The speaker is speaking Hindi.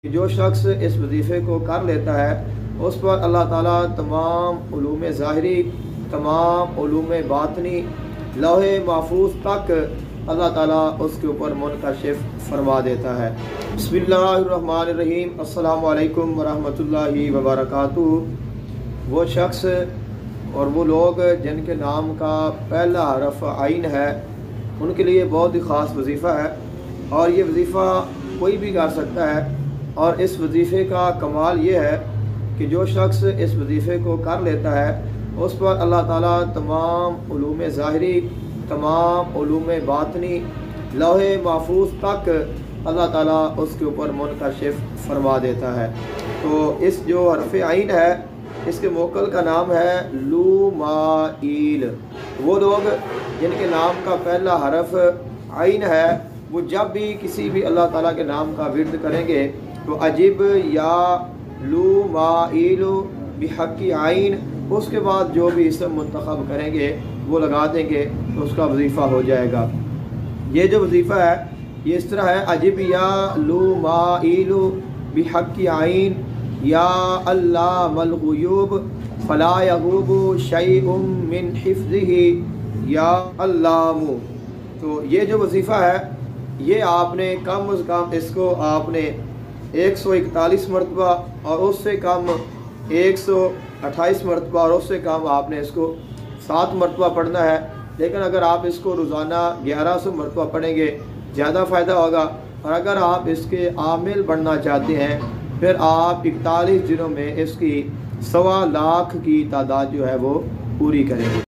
जो शख्स इस वजीफ़े को कर लेता है उस पर अल्लाह ताला तमाम उलूम ज़ाहिरी, तमाम उलूम बातनी, लौहे महफूज तक अल्लाह ताला उसके ऊपर मुनकशिफ फरमा देता है। बिस्मिल्लाहिर्रहमानिर्रहीम। अस्सलामु अलैकुम वरहमतुल्लाहि वबरकातुहू। वो शख्स और वो लोग जिनके नाम का पहला हरफ आइन है उनके लिए बहुत ही ख़ास वजीफ़ा है और ये वजीफ़ा कोई भी कर सकता है। और इस वजीफ़े का कमाल ये है कि जो शख्स इस वजीफ़े को कर लेता है उस पर अल्लाह ताला तमाम उलूम ज़ाहिरी, तमाम उलूम बातनी, लौहे महफूज तक अल्लाह ताला उसके ऊपर मुनकशिफ फरमा देता है। तो इस जो हरफ आइन है इसके मोकल का नाम है लूमाइल। वो लोग जिनके नाम का पहला हरफ आइन है वो जब भी किसी भी अल्लाह ताला के नाम का विर्द करेंगे तो अजिब या लूमाइल बिहक़्क़ि आइन, उसके बाद जो भी इसम मुंतखब करेंगे वो लगा देंगे तो उसका वजीफ़ा हो जाएगा। ये जो वजीफ़ा है ये इस तरह है, अजिब या लूमाइल बिहक़्क़ि आइन या अल्लामल ग़ुयूब फ़ला यग़ूबु शैउम मिन हिफ़्ज़िही या अल्लामु। तो ये जो वजीफ़ा है ये आपने कम अज़ कम इसको आपने 141 मरतबा और उससे कम 128 मरतबा और उससे कम आपने इसको 7 मरतबा पढ़ना है। लेकिन अगर आप इसको रोज़ाना 1100 मरतबा पढ़ेंगे ज़्यादा फ़ायदा होगा। और अगर आप इसके आमिल बनना चाहते हैं फिर आप 41 दिनों में इसकी 1.25 लाख की तादाद जो है वो पूरी करेंगे।